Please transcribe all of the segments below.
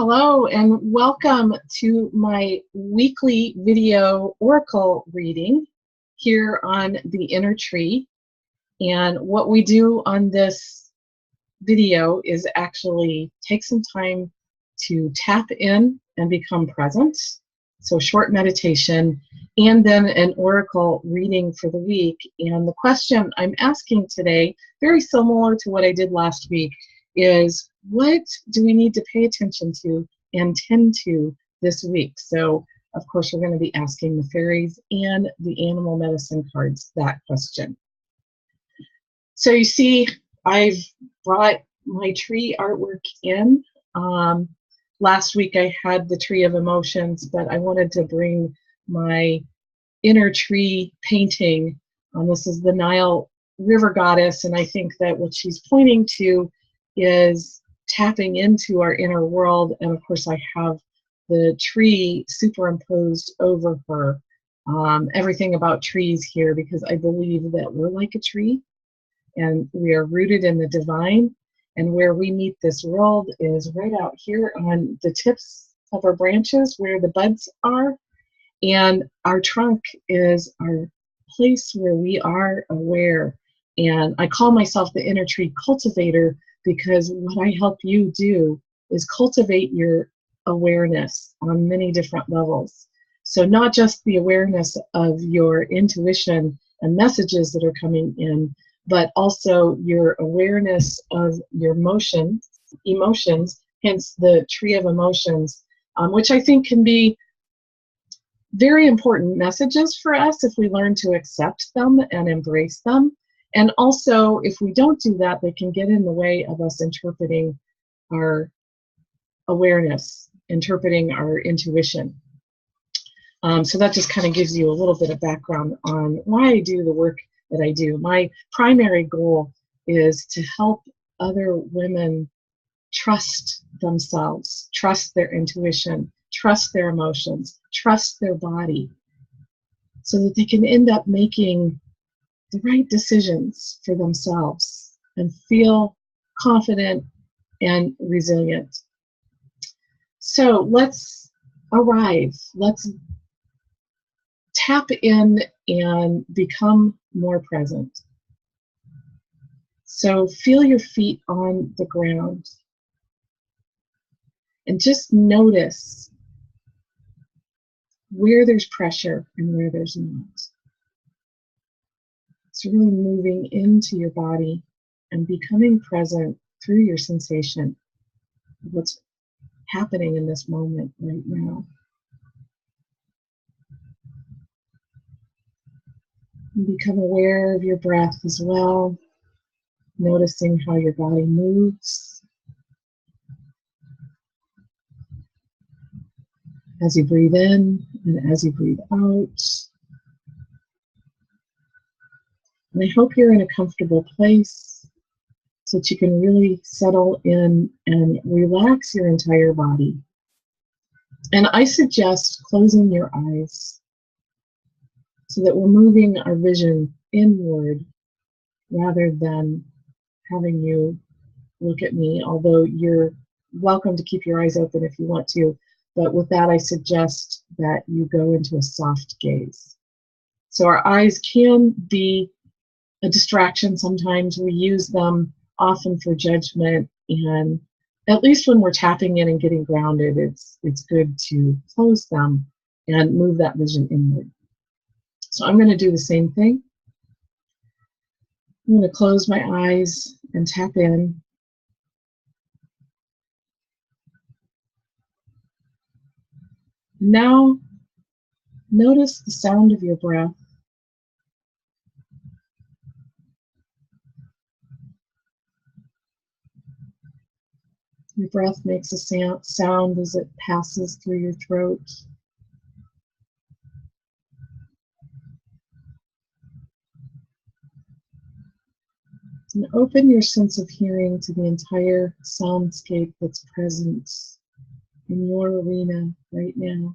Hello and welcome to my weekly video oracle reading here on the inner tree. And what we do on this video is actually take some time to tap in and become present. So short meditation and then an oracle reading for the week. And the question I'm asking today, very similar to what I did last week, is what do we need to pay attention to and tend to this week? So, of course, we're going to be asking the fairies and the animal medicine cards that question. So you see, I've brought my tree artwork in. Last week I had the tree of emotions, but I wanted to bring my inner tree painting. This is the Nile River goddess, and I think that what she's pointing to is tapping into our inner world. And of course I have the tree superimposed over her. Everything about trees here, because I believe that we're like a tree and we are rooted in the divine, and where we meet this world is right out here on the tips of our branches where the buds are, and our trunk is our place where we are aware. And I call myself the inner tree cultivator, because what I help you do is cultivate your awareness on many different levels. So not just the awareness of your intuition and messages that are coming in, but also your awareness of your emotions, hence the tree of emotions, which I think can be very important messages for us if we learn to accept them and embrace them. And also, if we don't do that, they can get in the way of us interpreting our awareness, interpreting our intuition. So that just kind of gives you a little bit of background on why I do the work that I do. My primary goal is to help other women trust themselves, trust their intuition, trust their emotions, trust their body, so that they can end up making the right decisions for themselves and feel confident and resilient. So let's arrive. Let's tap in and become more present. So feel your feet on the ground and just notice where there's pressure and where there's not. It's really moving into your body and becoming present through your sensation of what's happening in this moment right now. And become aware of your breath as well, noticing how your body moves as you breathe in and as you breathe out. And I hope you're in a comfortable place so that you can really settle in and relax your entire body. And I suggest closing your eyes so that we're moving our vision inward rather than having you look at me, although you're welcome to keep your eyes open if you want to. But with that, I suggest that you go into a soft gaze. So our eyes can be a distraction sometimes. We use them often for judgment, and at least when we're tapping in and getting grounded, it's good to close them and move that vision inward. So I'm going to do the same thing. I'm going to close my eyes and tap in. Now, notice the sound of your breath. Your breath makes a sound as it passes through your throat. And open your sense of hearing to the entire soundscape that's present in your arena right now.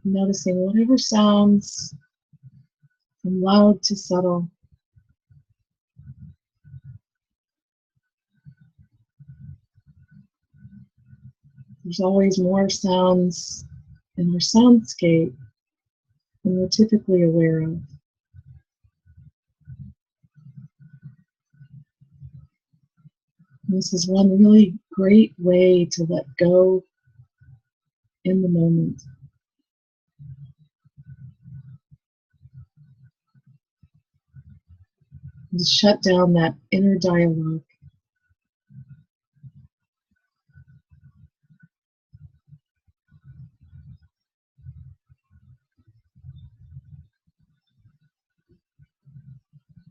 Noticing whatever sounds from loud to subtle. There's always more sounds in our soundscape than we're typically aware of. And this is one really great way to let go in the moment. And shut down that inner dialogue.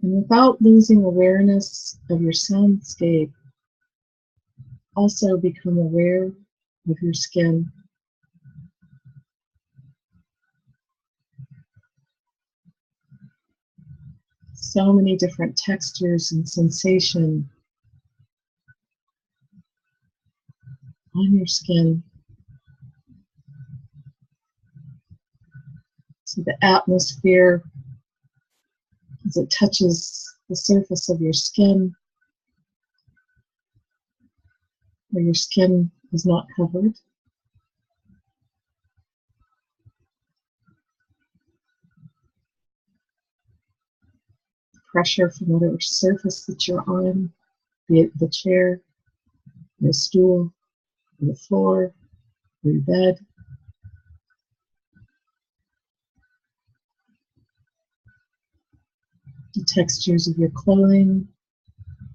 And without losing awareness of your soundscape, also become aware of your skin. So many different textures and sensation on your skin. So the atmosphere, as it touches the surface of your skin, where your skin is not covered. Pressure from whatever surface that you're on, be it the chair, the stool, or the floor, or your bed. The textures of your clothing,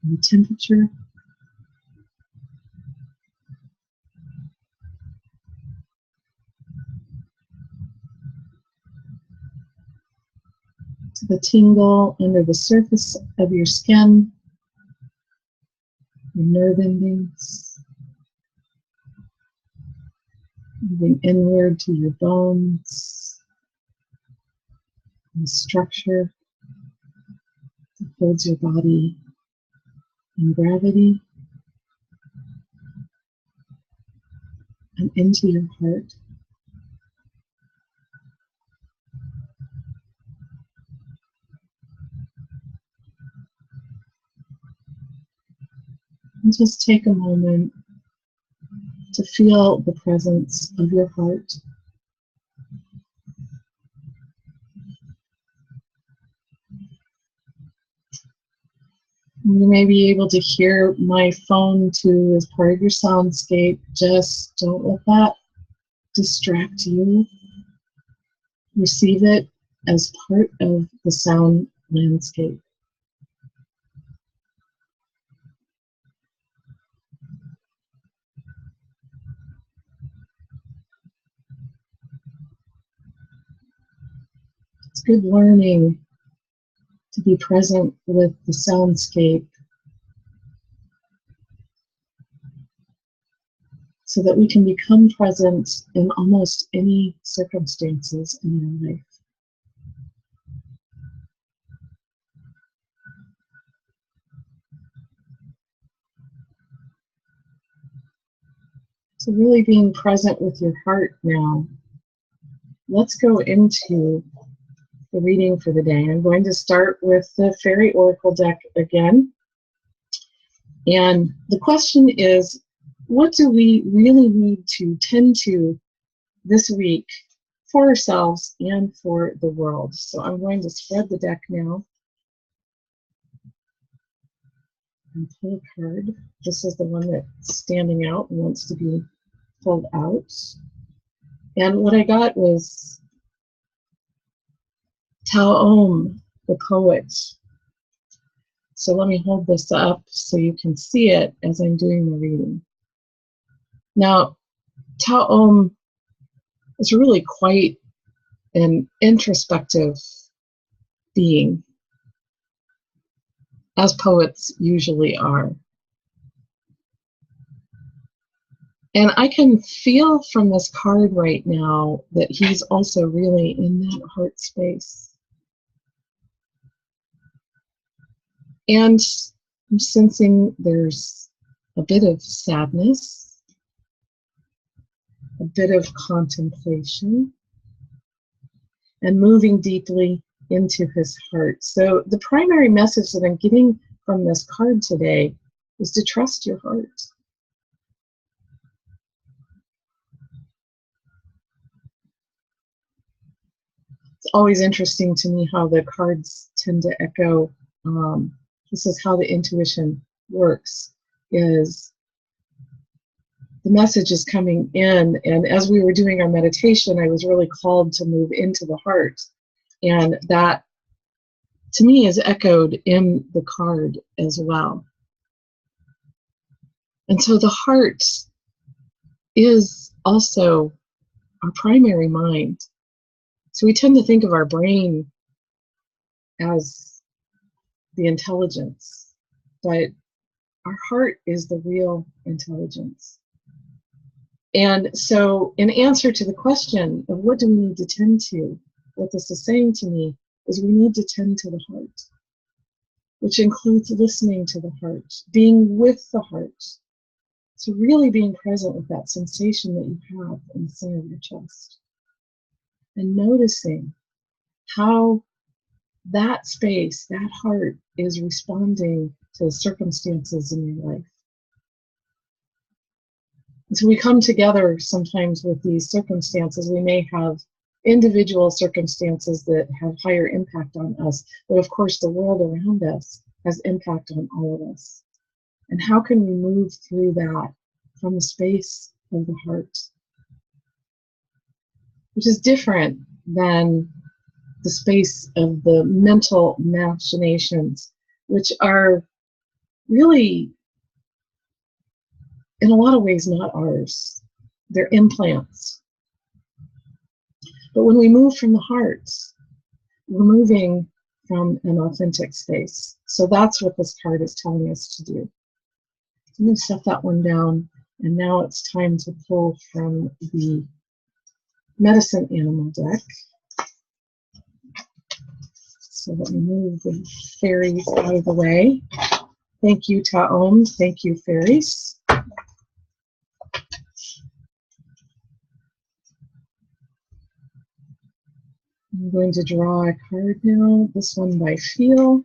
and the temperature. To the tingle under the surface of your skin, your nerve endings, moving inward to your bones, and the structure that holds your body in gravity, and into your heart. And just take a moment to feel the presence of your heart. You may be able to hear my phone too as part of your soundscape. Just don't let that distract you. Receive it as part of the sound landscape. It's good learning to be present with the soundscape so that we can become present in almost any circumstances in our life. So really being present with your heart now. Let's go into the reading for the day. I'm going to start with the Fairy Oracle deck again. And the question is, what do we really need to tend to this week for ourselves and for the world? So I'm going to spread the deck now and pull a card. This is the one that's standing out and wants to be pulled out. And what I got was Tao Om, the poet. So let me hold this up so you can see it as I'm doing the reading. Now, Tao Om is really quite an introspective being, as poets usually are. And I can feel from this card right now that he's also really in that heart space. And I'm sensing there's a bit of sadness, a bit of contemplation, and moving deeply into his heart. So the primary message that I'm getting from this card today is to trust your heart. It's always interesting to me how the cards tend to echo. This is how the intuition works, is the message is coming in, and as we were doing our meditation, I was really called to move into the heart, and that to me is echoed in the card as well. And so the heart is also our primary mind. So we tend to think of our brain as the intelligence, but our heart is the real intelligence. And so in answer to the question of what do we need to tend to, what this is saying to me is we need to tend to the heart, which includes listening to the heart, being with the heart. So really being present with that sensation that you have in the center of your chest. And noticing how that space, that heart, is responding to the circumstances in your life. And so we come together sometimes with these circumstances. We may have individual circumstances that have higher impact on us, but of course the world around us has impact on all of us. And how can we move through that from the space of the heart, which is different than the space of the mental machinations, which are really, in a lot of ways, not ours. They're implants. But when we move from the heart, we're moving from an authentic space. So that's what this card is telling us to do. I'm going to set that one down, and now it's time to pull from the medicine animal deck. So let me move the fairies out of the way. Thank you, Taom. Thank you, fairies. I'm going to draw a card now, this one by feel.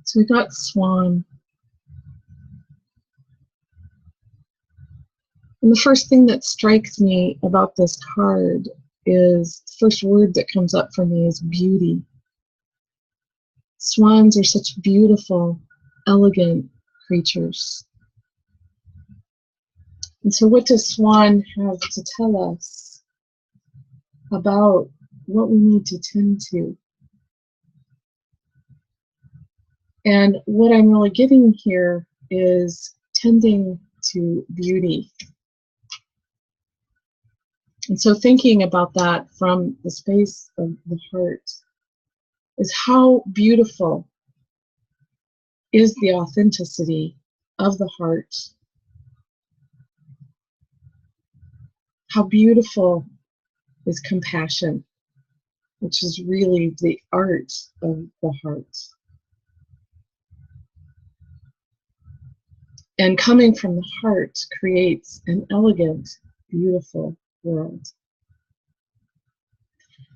So we got Swan. And the first thing that strikes me about this card is the first word that comes up for me is beauty. Swans are such beautiful, elegant creatures. And so what does Swan have to tell us about what we need to tend to? And what I'm really getting here is tending to beauty. And so thinking about that from the space of the heart is how beautiful is the authenticity of the heart. How beautiful is compassion, which is really the art of the heart. And coming from the heart creates an elegant, beautiful world.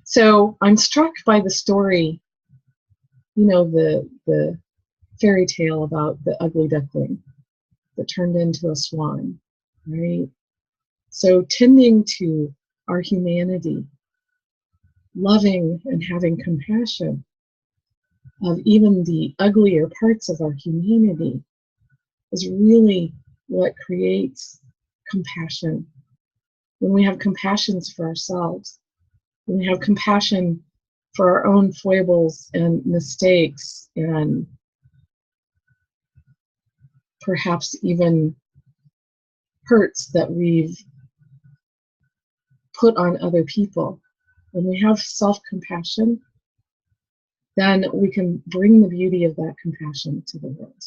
So I'm struck by the story, you know, the fairy tale about the ugly duckling that turned into a swan, right? So tending to our humanity, loving and having compassion of even the uglier parts of our humanity is really what creates compassion. When we have compassion for ourselves, when we have compassion for our own foibles and mistakes and perhaps even hurts that we've put on other people, when we have self-compassion, then we can bring the beauty of that compassion to the world.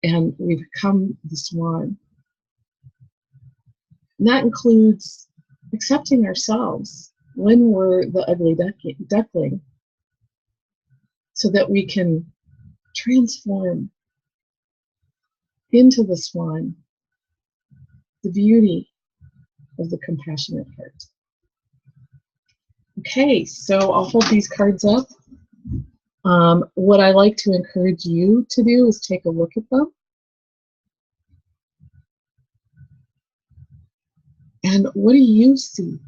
And we become the swan. And that includes accepting ourselves when we're the ugly duckling. so that we can transform into the swan the beauty of the compassionate heart. Okay, so I'll hold these cards up. What I like to encourage you to do is take a look at them. And what do you see?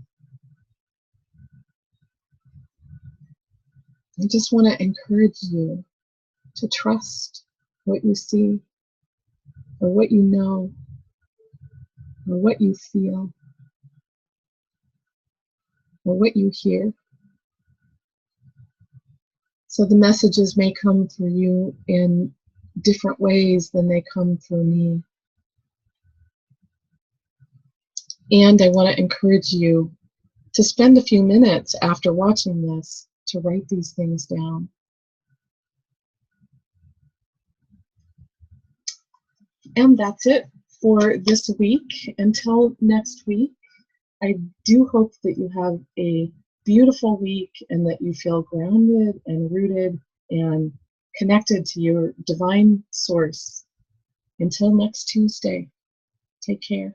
I just want to encourage you to trust what you see, or what you know, or what you feel, or what you hear. So the messages may come through you in different ways than they come through me. And I want to encourage you to spend a few minutes after watching this to write these things down. And that's it for this week. Until next week, I do hope that you have a beautiful week and that you feel grounded and rooted and connected to your divine source. Until next Tuesday, take care.